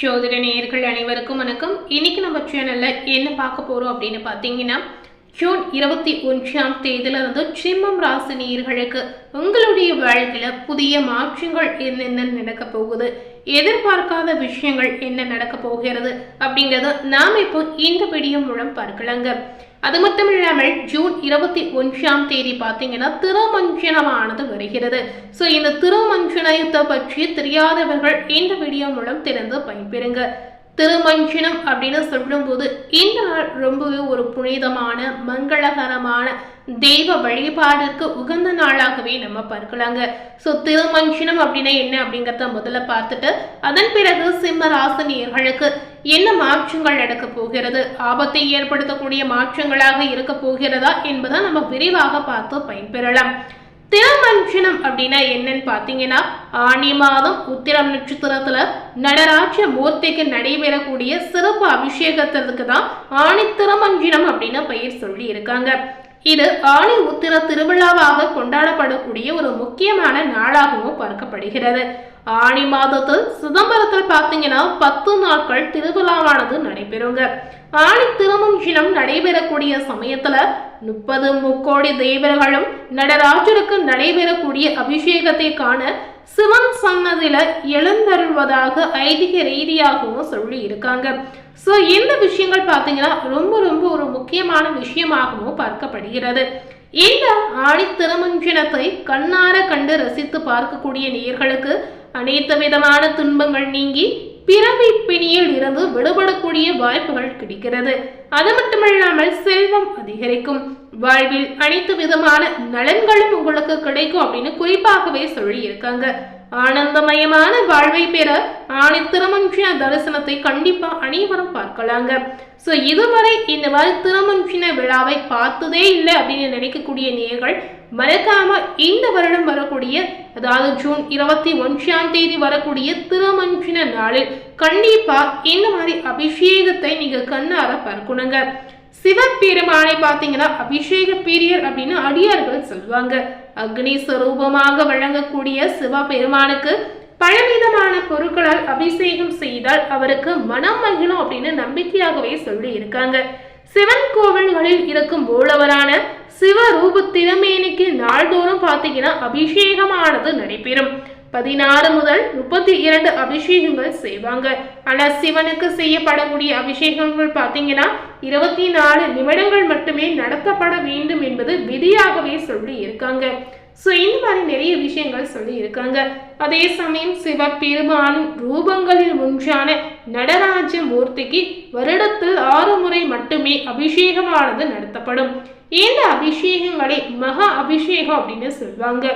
ஜோதிட நேயர்கள் அனைவருக்கும் வணக்கம். இன்னைக்கு நம்ம சேனல்ல என்ன பார்க்க போறோம் அப்படின்னு பார்த்தீங்கன்னா, ஜூன் 21ஆம் தேதியிலிருந்து சிம்மம் ராசி நேயர்களுக்கு உங்களுடைய வாழ்க்கையில புதிய மாற்றங்கள் என்னென்ன நடக்க போகுது, எதிர்பார்க்காத விஷயங்கள் என்ன நடக்க போகிறது அப்படிங்கறத நாம இப்போ இந்த வீடியோ மூலம் பார்க்கலாங்க. அது மட்டும் இல்லாமல் ஜூன் 21ஆம் தேதி பார்த்தீங்கன்னா திருமஞ்சனமானது வருகிறது. ஸோ இந்த திருமஞ்சனத்தை பற்றி தெரியாதவர்கள் இந்த வீடியோ மூலம் தெரிந்து பயன்பெறுங்க. திருமஞ்சனம் அப்படின்னு சொல்லும்போது இந்த நாள் ரொம்பவே ஒரு புனிதமான மங்களகரமான தெய்வ வழிபாடிற்கு உகந்த நாளாகவே நம்ம பார்க்கலாங்க. ஸோ திருமஞ்சனம் அப்படின்னா என்ன அப்படிங்கிறத முதல்ல பார்த்துட்டு அதன் பிறகு சிம்ம ராசினியர்களுக்கு என்ன மாற்றங்கள் நடக்க போகிறது, ஆபத்தை ஏற்படுத்தக்கூடிய மாற்றங்களாக இருக்க போகிறதா என்பதை நம்ம விரிவாக பார்த்து பயன்பெறலாம். திருமஞ்சனம் அப்படின்னா என்னன்னு பாத்தீங்கன்னா, ஆனி மாதம் உத்திரம் நட்சத்திரத்துல நடராஜ மூர்த்திக்கு நடைபெறக்கூடிய சிறப்பு அபிஷேகத்திற்கு தான் ஆணி திருமஞ்சனம் அப்படின்னு பெயர் சொல்லி இருக்காங்க. இது ஆணி உத்திர திருவிழாவாக கொண்டாடப்படக்கூடிய ஒரு முக்கியமான நாளாகவும் பார்க்கப்படுகிறது. ஆணி மாதத்தில் சிதம்பரத்தில் பார்த்தீங்கன்னா 10 நாட்கள் திருவிழாவானது நடைபெறுங்க. ஆணி திருமஞ்சனம் நடைபெறக்கூடிய சமயத்துல 30 முக்கோடி தேவர்களும் நடராஜருக்கு நடைபெறக்கூடிய அபிஷேகத்தை காண சிவன் சன்னதியில எழுந்தருள்வதாக ஐதீக ரீதியாகவும் சொல்லி இருக்காங்க. ஸோ இந்த விஷயங்கள் பார்த்தீங்கன்னா ரொம்ப ரொம்ப ஒரு முக்கியமான விஷயமாகவும் பார்க்கப்படுகிறது. இந்த ஆணி திருமஞ்சனத்தை கண்ணார கண்டு ரசித்து பார்க்கக்கூடிய நேயர்களுக்கு அனைத்து விதமான துன்பங்கள் நீங்கி பிறவி பிணியில் இருந்து விடுபடக்கூடிய வாய்ப்புகள் கிடைக்கிறது. அது மட்டுமல்லாமல் செல்வம் அதிகரிக்கும், வாழ்வில் அனைத்து விதமான நலன்களும் உங்களுக்கு கிடைக்கும் அப்படின்னு குறிப்பாகவே சொல்லி இருக்காங்க. ஆனந்தமயமான வாழ்வை பெற ஆணி திருமஞ்சன தரிசனத்தை கண்டிப்பா அனைவரும் பார்க்கலாங்க. ஸோ இதுவரை இந்த மாதிரி திருமஞ்சன விழாவை பார்த்ததே இல்லை அப்படின்னு நினைக்கக்கூடிய நேயர்கள் மறக்காம இந்த வருடம் வரக்கூடிய, அதாவது ஜூன் 21ஆம் தேதி வரக்கூடிய திருமஞ்சன நாளில் கண்டிப்பா இந்த மாதிரி அபிஷேகத்தை நீங்க கண்ணார பார்க்கணுங்க. சிவபெருமானை பார்த்தீங்கன்னா அபிஷேக பீரியர் அப்படின்னு அடியார்கள் சொல்லுவாங்க. அக்னி ஸ்வரூபமாக வழங்கக்கூடிய சிவபெருமானுக்கு பலவிதமான பொருட்களால் அபிஷேகம் செய்தால் அவருக்கு மனம் மகிழும் அப்படின்னு நம்பிக்கையாகவே சொல்லி இருக்காங்க. சிவன் கோவில்களில் இருக்கும் மூலவரான சிவரூப திருமேனிக்கு நாள்தோறும் பார்த்தீங்கன்னா அபிஷேகமானது நடைபெறும். 16 முதல் 32 அபிஷேகங்கள் செய்வாங்க. ஆனா சிவனுக்கு செய்யப்படக்கூடிய அபிஷேகங்கள் பார்த்தீங்கன்னா 24 நிமிடங்கள் மட்டுமே நடத்தப்பட வேண்டும் என்பது விதியாகவே சொல்லி இருக்காங்க. ஸோ இந்த மாதிரி நிறைய விஷயங்கள் சொல்லி இருக்காங்க. அதே சமயம் சிவபெருமானின் ரூபங்களில் ஒன்றான நடராஜ மூர்த்திக்கு வருடத்தில் 6 முறை மட்டுமே அபிஷேகமானது நடத்தப்படும். இந்த அபிஷேகங்களை மகா அபிஷேகம் அப்படின்னு சொல்லுவாங்க.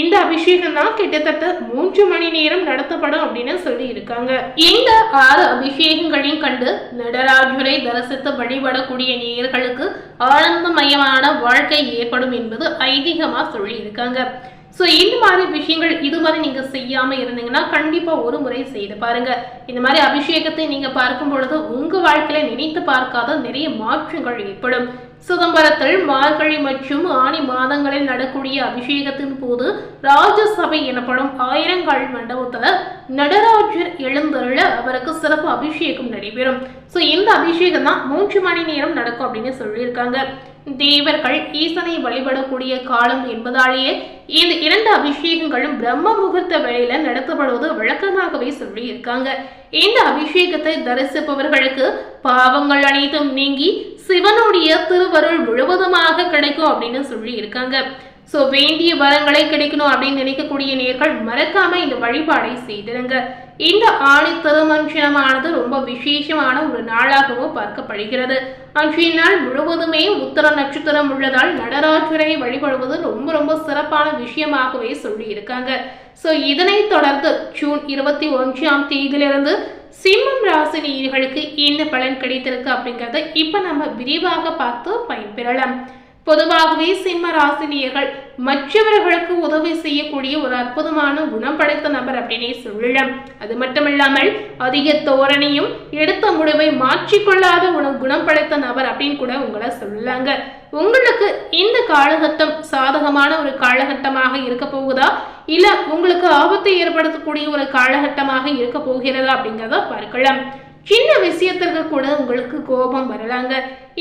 இந்த அபிஷேகம் தான் கிட்டத்தட்ட 3 மணி நேரம் நடத்தப்படும் அப்படின்னு சொல்லி இருக்காங்க. இந்த 6 அபிஷேகங்களையும் கண்டு நடராஜரை தரிசித்து வழிபடக்கூடிய நேயர்களுக்கு ஆனந்தமயமான வாழ்க்கை ஏற்படும் என்பது ஐதீகமா சொல்லி இருக்காங்க. ஸோ இந்த மாதிரி விஷயங்கள் இதுவரை நீங்க செய்யாம இருந்தீங்கன்னா கண்டிப்பா ஒரு முறை செய்து பாருங்க. இந்த மாதிரி அபிஷேகத்தை நீங்க பார்க்கும் பொழுது உங்க வாழ்க்கையில நினைத்து பார்க்காத நிறைய மாற்றங்கள் ஏற்படும். சிதம்பரத்தில் மார்கழி மற்றும் ஆணி மாதங்களில் நடக்கூடிய அபிஷேகத்தின் போது ராஜசபை எனப்படும் 1000 மண்டபத்துல நடராஜர் எழுந்தருள அவருக்கு சிறப்பு அபிஷேகம் நடைபெறும். ஸோ இந்த அபிஷேகம் தான் 3 மணி நேரம் நடக்கும் அப்படின்னு சொல்லியிருக்காங்க. தேவர்கள் ஈசனை வழிபடக்கூடிய காலம் என்பதாலேயே இந்த 2 அபிஷேகங்களும் பிரம்ம முகூர்த்த வேளையில நடத்தப்படுவது வழக்கமாகவே சொல்லி இருக்காங்க. இந்த அபிஷேகத்தை தரிசிப்பவர்களுக்கு பாவங்கள் அனைத்தும் நீங்கி சிவனுடைய திருவருள் முழுவதுமாக கிடைக்கும் அப்படின்னு சொல்லி இருக்காங்க. ஸோ வேண்டிய வரங்களை கிடைக்கணும் அப்படின்னு நினைக்கக்கூடிய நேர்கள் மறக்காம இந்த வழிபாடை செய்திருங்க. இந்த ஆணி திருமஞ்சனமானது ரொம்ப விசேஷமான ஒரு நாளாகவும் பார்க்கப்படுகிறது. அன்றைய நாள் முழுவதுமே உத்தர நட்சத்திரம் உள்ளதால் நடராஜரை வழிபடுவது ரொம்ப ரொம்ப சிறப்பான விஷயமாகவே சொல்லி இருக்காங்க. ஸோ இதனை தொடர்ந்து ஜூன் 21ஆம் தேதியிலிருந்து சிம்மம் ராசி நேயர்களுக்கு என்ன பலன் கிடைத்திருக்கு அப்படிங்கிறத இப்ப நம்ம விரிவாக பார்த்து பயன்பெறலாம். பொதுவாகவே சிம்ம ராசினியர்கள் மற்றவர்களுக்கு உதவி செய்யக்கூடிய ஒரு அற்புதமான குணம் படைத்த நபர் அப்படின்னே சொல்லலாம். அது மட்டுமில்லாமல் அதிக தோரணையும் எடுத்த முடிவை மாற்றிக்கொள்ளாத ஒரு குணம் படைத்த நபர் அப்படின்னு கூட உங்களை சொல்லலாங்க. உங்களுக்கு இந்த காலகட்டம் சாதகமான ஒரு காலகட்டமாக இருக்க போகுதா, இல்ல உங்களுக்கு ஆபத்தை ஏற்படுத்தக்கூடிய ஒரு காலகட்டமாக இருக்க போகிறதா அப்படிங்கிறத பார்க்கலாம். சின்ன விஷயத்திற்கு கூட உங்களுக்கு கோபம் வரலாங்க.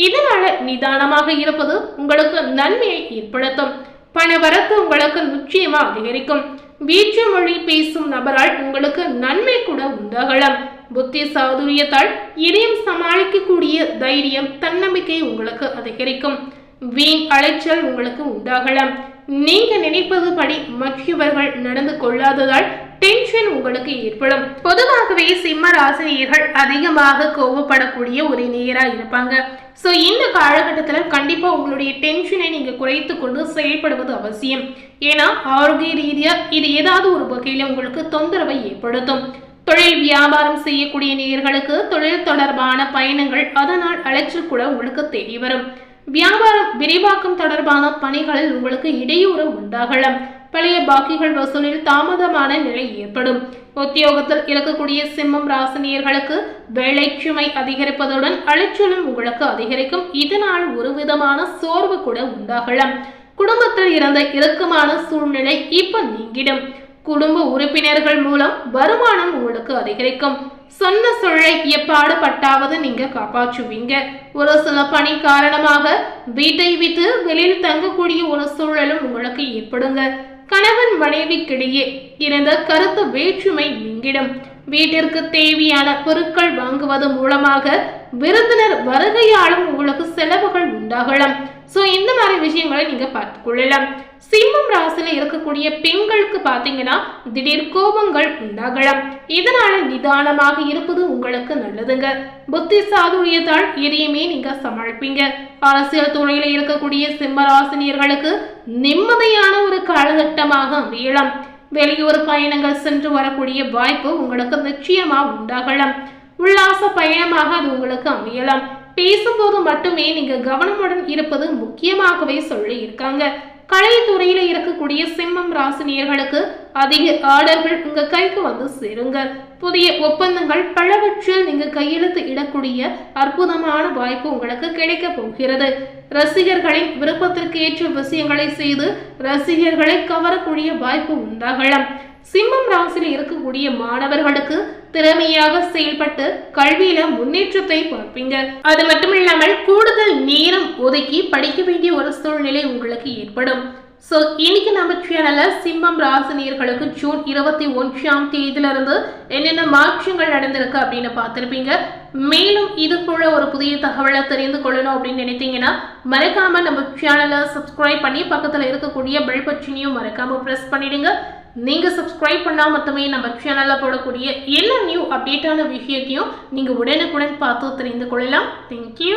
இதனால நிதானமாக இருப்பது உங்களுக்கு நன்மையை ஏற்படுத்தும். பண வரத்து உங்களுக்கு நிச்சயமா அதிகரிக்கும். வீச்சு மொழி பேசும் நபரால் உங்களுக்கு நன்மை கூட உண்டாகலாம். புத்தி சாதுரியத்தால் எதையும் சமாளிக்கக்கூடிய தைரியம் தன்னம்பிக்கை உங்களுக்கு அதிகரிக்கும். வீண் அலைச்சல் உங்களுக்கு உண்டாகலாம். நீங்க நினைப்பது படி மற்றவர்கள் நடந்து கொள்ளாததால் டென்ஷன் உங்களுக்கு ஏற்படும். பொதுவாகவே சிம்ம ராசினியர்கள் அதிகமாக கோபப்படக்கூடிய ஒரு நேரா இருப்பாங்க. சோ இந்த காலகட்டத்துல கண்டிப்பா உங்களுடைய டென்ஷனை நீங்க குறைத்து கொண்டு செயல்படுவது அவசியம். ஏன்னா ஆரோக்கிய ரீதியா இது ஏதாவது ஒரு வகையில உங்களுக்கு தொந்தரவை ஏற்படுத்தும். தொழில் வியாபாரம் செய்யக்கூடிய நேயர்களுக்கு தொழில் தொடர்பான பயணங்கள் அதனால் அலைச்சல் கூட உங்களுக்கு தெரிய வரும். வியாபாரம் விரிவாக்கம் தொடர்பான பணிகளில் உங்களுக்கு இடையூறு உண்டாகலாம். பழைய பாக்கிகள் வசூலில் தாமதமான நிலை ஏற்படும். உத்தியோகத்தில் இருக்கக்கூடிய சிம்மம் ராசினியர்களுக்கு வேலை சுமை அதிகரிப்பதுடன் அலைச்சலும் உங்களுக்கு அதிகரிக்கும். இதனால் ஒரு விதமான சோர்வு கூட உண்டாகலாம். குடும்பத்தில் இருந்த இறுக்கமான சூழ்நிலை இப்ப நீங்கிடும். குடும்ப உறுப்பினர்கள் மூலம் வருமானம் உங்களுக்கு அதிகரிக்கும். சொன்ன சொல்லை எப்பாடுபட்டாவது நீங்க காப்பாற்றுவீங்க. ஒரு சில பணி காரணமாக வீட்டை விட்டு வெளியில் தங்கக்கூடிய ஒரு சூழலும் உங்களுக்கு ஏற்படுங்க. கணவன் மனைவிக்கிடையே இருந்த கருத்து வேற்றுமை நீங்கிடும். வீட்டிற்கு தேவையான பொருட்கள் வாங்குவது மூலமாக விருந்தினர் வருகையாலும் உங்களுக்கு செலவுகள் உண்டாகலாம். சோ இந்த மாதிரி விஷயங்களை நீங்க பார்த்துக் கொள்ளலாம். சிம்மம் ராசியில இருக்கக்கூடிய பெண்களுக்கு பாத்தீங்கன்னா திடீர் கோபங்கள் உண்டாகலாம். இதனால நிதானமாக இருப்பது உங்களுக்கு நல்லதுங்க. புத்தி சாதுரியத்தால் எதையுமே நீங்க சமாளிப்பீங்க. அரசியல் துறையில இருக்கக்கூடிய சிம்ம ராசினியர்களுக்கு நிம்மதியான ஒரு காலகட்டமாக அமையலாம். வெளியூர் பயணங்கள் சென்று வரக்கூடிய வாய்ப்பு உங்களுக்கு நிச்சயமா உண்டாகலாம். உல்லாச பயணமாக அது உங்களுக்கு அமையலாம். பேசும்போது மட்டுமே நீங்க கவனமுடன் இருப்பது முக்கியமாகவே சொல்லி இருக்காங்க. கலைத்துறையில இருக்கக்கூடிய சிம்மம் ராசினியர்களுக்கு அதிக ஆர்டர்கள் உங்க கைக்கு வந்து சேருங்க. புதிய ஒப்பந்தங்கள் பலவற்றில் நீங்க கையெழுத்து இடக்கூடிய அற்புதமான வாய்ப்பு உங்களுக்கு கிடைக்க போகிறது. ரசிகர்களின் விருப்பத்திற்கு ஏற்ற விஷயங்களை செய்து ரசிகர்களை கவரக்கூடிய வாய்ப்பு உண்டாகலாம். சிம்மம் ராசியில் இருக்கக்கூடிய மாணவர்களுக்கு திறமையாக செயல்பட்டு கல்வியில முன்னேற்றத்தை பார்ப்பீங்க. அது மட்டும் இல்லாமல் கூடுதல் நேரம் ஒதுக்கி படிக்க வேண்டிய ஒரு சூழ்நிலை உங்களுக்கு ஏற்படும். சோ இன்னைக்கு நம்ம சேனல்ல சிம்மம் ராசினியர்களுக்கு ஜூன் 21ஆம் தேதியிலிருந்து என்னென்ன மாற்றங்கள் நடந்திருக்கு அப்படின்னு பார்த்திருப்பீங்க. மேலும் இது போல ஒரு புதிய தகவலை தெரிந்து கொள்ளணும் அப்படின்னு நினைத்தீங்கன்னா மறக்காம நம்ம சேனலை சப்ஸ்கிரைப் பண்ணி பக்கத்துல இருக்கக்கூடிய பெல் பட்டனையும் மறக்காம பிரஸ் பண்ணிடுங்க. நீங்க சப்ஸ்கிரைப் பண்ணா மட்டுமே நம்ம சேனல்ல போடக்கூடிய எல்லா நியூ அப்டேட்டான விஷயத்தையும் நீங்க உடனுக்குடன் பார்த்து தெரிந்து கொள்ளலாம். தேங்க்யூ.